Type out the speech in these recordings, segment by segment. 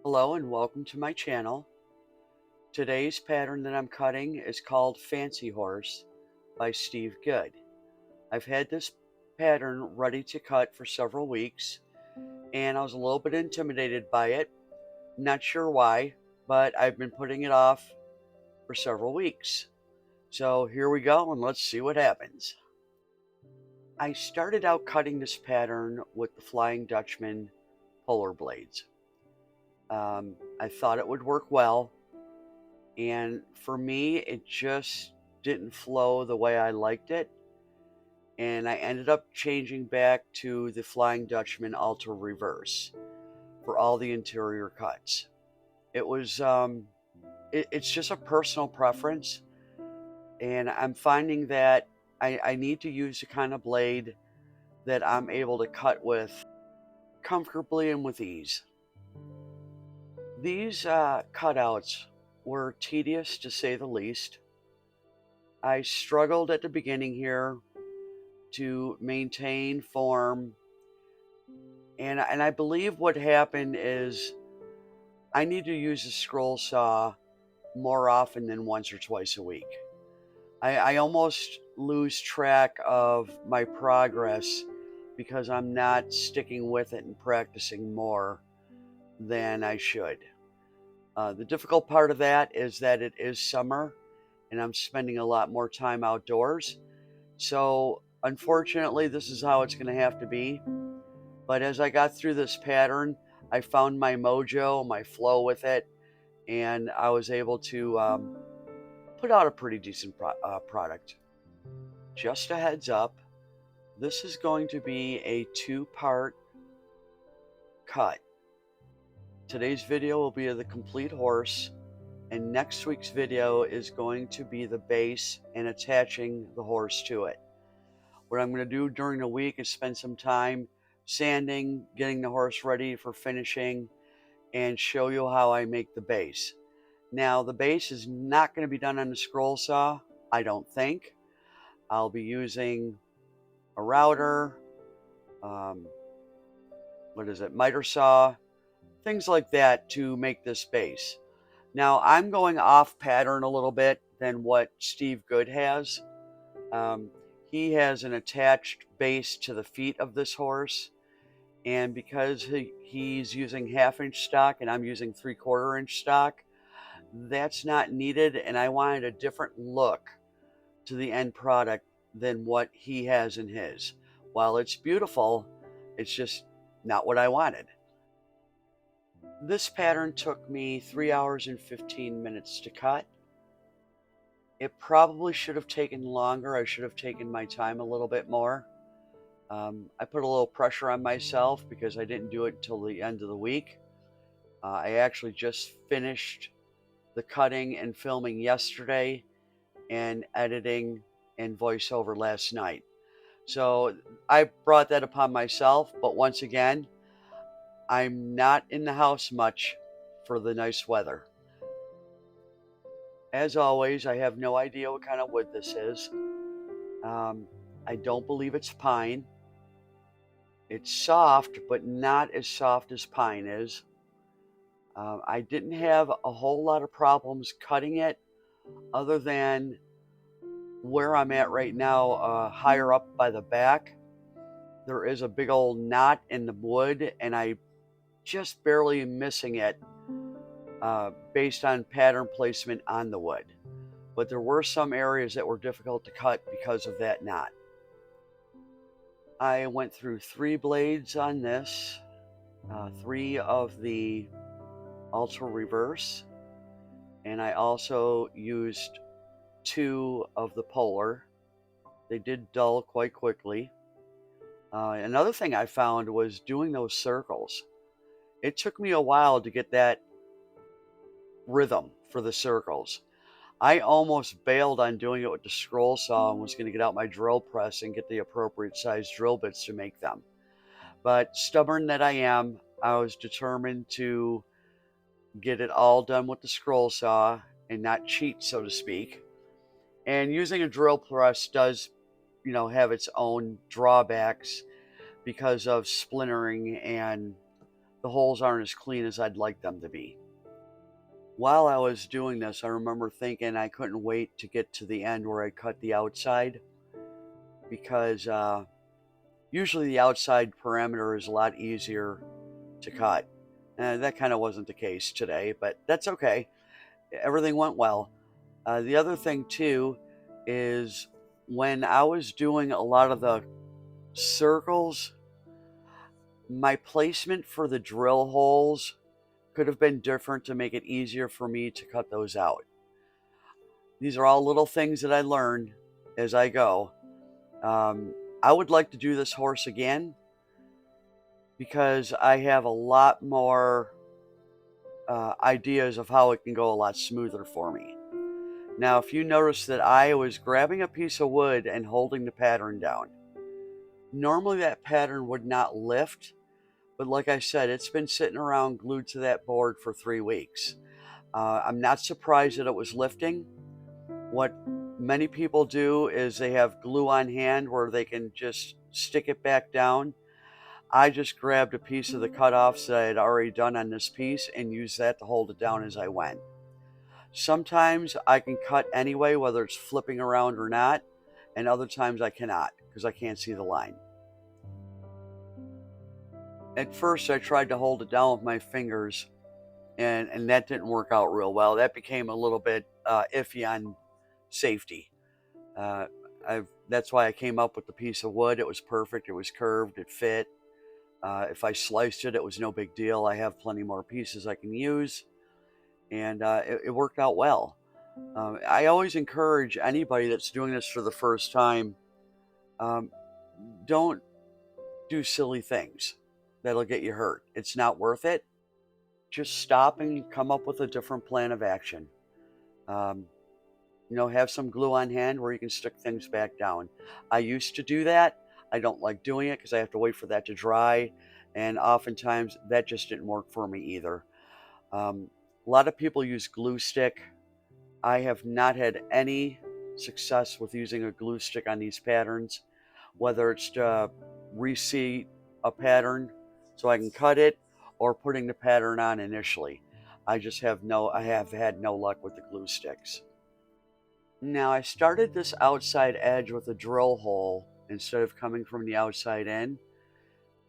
Hello and welcome to my channel. Today's pattern that I'm cutting is called Fancy Horse by Steve Good. I've had this pattern ready to cut for several weeks and I was a little bit intimidated by it. Not sure why, but I've been putting it off for several weeks. So here we go and let's see what happens. I started out cutting this pattern with the Flying Dutchman polar blades. I thought it would work well. And for me, it just didn't flow the way I liked it. And I ended up changing back to the Flying Dutchman Ultra Reverse for all the interior cuts. It's just a personal preference. And I'm finding that I need to use the kind of blade that I'm able to cut with comfortably and with ease. These cutouts were tedious to say the least. I struggled at the beginning here to maintain form, and I believe what happened is I need to use a scroll saw more often than once or twice a week. I almost lose track of my progress because I'm not sticking with it and practicing more than I should. The difficult part of that is that it is summer and I'm spending a lot more time outdoors. So unfortunately, this is how it's going to have to be. But as I got through this pattern, I found my mojo, my flow with it, and I was able to put out a pretty decent product. Just a heads up, this is going to be a two-part cut. Today's video will be of the complete horse, and next week's video is going to be the base and attaching the horse to it. What I'm going to do during the week is spend some time sanding, getting the horse ready for finishing, and show you how I make the base. Now, the base is not going to be done on the scroll saw, I don't think. I'll be using a router, miter saw, things like that to make this base. Now, I'm going off pattern a little bit than what Steve Good has. He has an attached base to the feet of this horse, and because he's using 1/2 inch stock and I'm using 3/4 inch stock, that's not needed, and I wanted a different look to the end product than what he has in his. While it's beautiful, it's just not what I wanted. This pattern took me 3 hours and 15 minutes to cut. It probably should have taken longer. I should have taken my time a little bit more. I put a little pressure on myself because I didn't do it until the end of the week. I actually just finished the cutting and filming yesterday and editing and voiceover last night. So I brought that upon myself, but once again, I'm not in the house much for the nice weather. As always, I have no idea what kind of wood this is. I don't believe it's pine. It's soft, but not as soft as pine is. I didn't have a whole lot of problems cutting it other than where I'm at right now, higher up by the back. There is a big old knot in the wood, and I just barely missing it based on pattern placement on the wood. But there were some areas that were difficult to cut because of that knot. I went through 3 blades on this, 3 of the Ultra Reverse, and I also used 2 of the Polar. They did dull quite quickly. Another thing I found was doing those circles. It took me a while to get that rhythm for the circles. I almost bailed on doing it with the scroll saw and was going to get out my drill press and get the appropriate size drill bits to make them. But stubborn that I am, I was determined to get it all done with the scroll saw and not cheat, so to speak. And using a drill press does, have its own drawbacks because of splintering and the holes aren't as clean as I'd like them to be. While I was doing this, I remember thinking I couldn't wait to get to the end where I cut the outside, because usually the outside parameter is a lot easier to cut. And that kind of wasn't the case today, but that's okay. Everything went well. The other thing too is when I was doing a lot of the circles, my placement for the drill holes could have been different to make it easier for me to cut those out. These are all little things that I learned as I go. I would like to do this horse again because I have a lot more ideas of how it can go a lot smoother for me. Now, if you notice that I was grabbing a piece of wood and holding the pattern down, normally that pattern would not lift, but like I said, it's been sitting around glued to that board for 3 weeks. I'm not surprised that it was lifting. What many people do is they have glue on hand where they can just stick it back down. I just grabbed a piece of the cutoffs that I had already done on this piece and used that to hold it down as I went. Sometimes I can cut anyway, whether it's flipping around or not, and other times I cannot because I can't see the line. At first I tried to hold it down with my fingers, and that didn't work out real well. That became a little bit iffy on safety. Uh, that's why I came up with the piece of wood. It was perfect. It was curved. It fit. If I sliced it, it was no big deal. I have plenty more pieces I can use, and it worked out well. I always encourage anybody that's doing this for the first time, don't do silly things that'll get you hurt. It's not worth it. Just stop and come up with a different plan of action. Um, have some glue on hand where you can stick things back down. I used to do that. I don't like doing it because I have to wait for that to dry, and oftentimes that just didn't work for me either. A lot of people use glue stick. I have not had any success with using a glue stick on these patterns, whether it's to reseat a pattern so I can cut it or putting the pattern on initially. I have had no luck with the glue sticks. Now I started this outside edge with a drill hole instead of coming from the outside in,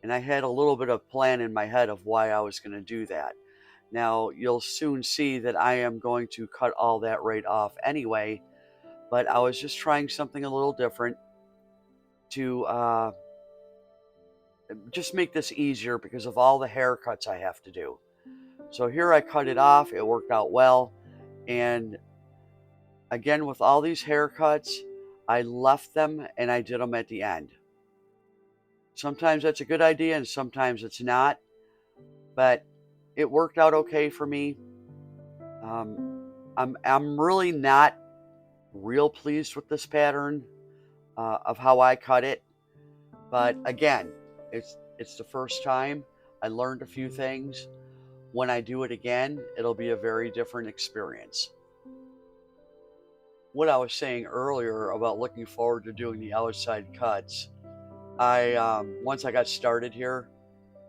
and I had a little bit of plan in my head of why I was going to do that. Now you'll soon see that I am going to cut all that right off anyway, but I was just trying something a little different to just make this easier because of all the haircuts I have to do. So here I cut it off. It worked out well, and again, with all these haircuts, I left them and I did them at the end. Sometimes that's a good idea and sometimes it's not, but it worked out okay for me. I'm really not real pleased with this pattern of how I cut it, but again, it's the first time. I learned a few things. When I do it again, it'll be a very different experience. What I was saying earlier about looking forward to doing the outside cuts, once I got started here,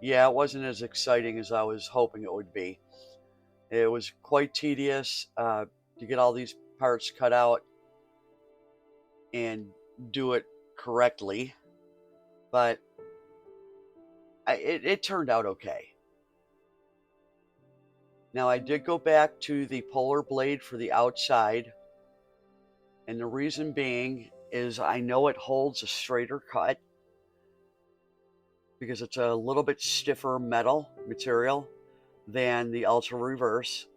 yeah, it wasn't as exciting as I was hoping it would be. It was quite tedious to get all these parts cut out and do it correctly, but it turned out okay. Now I did go back to the polar blade for the outside, and the reason being is I know it holds a straighter cut because it's a little bit stiffer metal material than the ultra reverse.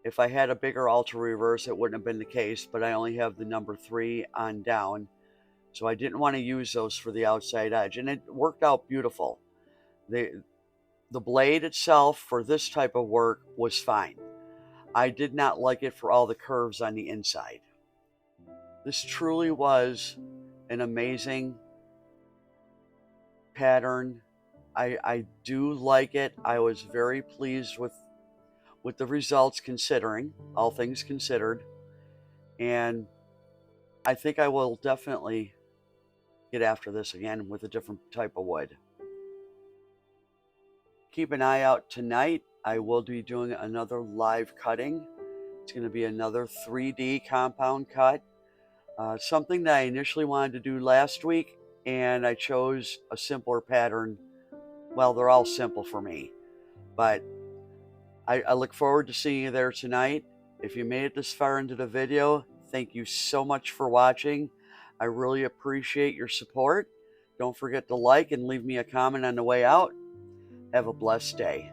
If I had a bigger ultra reverse, it wouldn't have been the case, but I only have the number 3 on down, so I didn't want to use those for the outside edge, and it worked out beautiful. The blade itself for this type of work was fine. I did not like it for all the curves on the inside. This truly was an amazing pattern. I do like it. I was very pleased with the results, considering all things considered, and I think I will definitely get after this again with a different type of wood. keep an eye out tonight. I will be doing another live cutting. It's going to be another 3D compound cut. Something that I initially wanted to do last week, and I chose a simpler pattern. Well, they're all simple for me, but I look forward to seeing you there tonight. If you made it this far into the video, thank you so much for watching. I really appreciate your support. Don't forget to like and leave me a comment on the way out. Have a blessed day.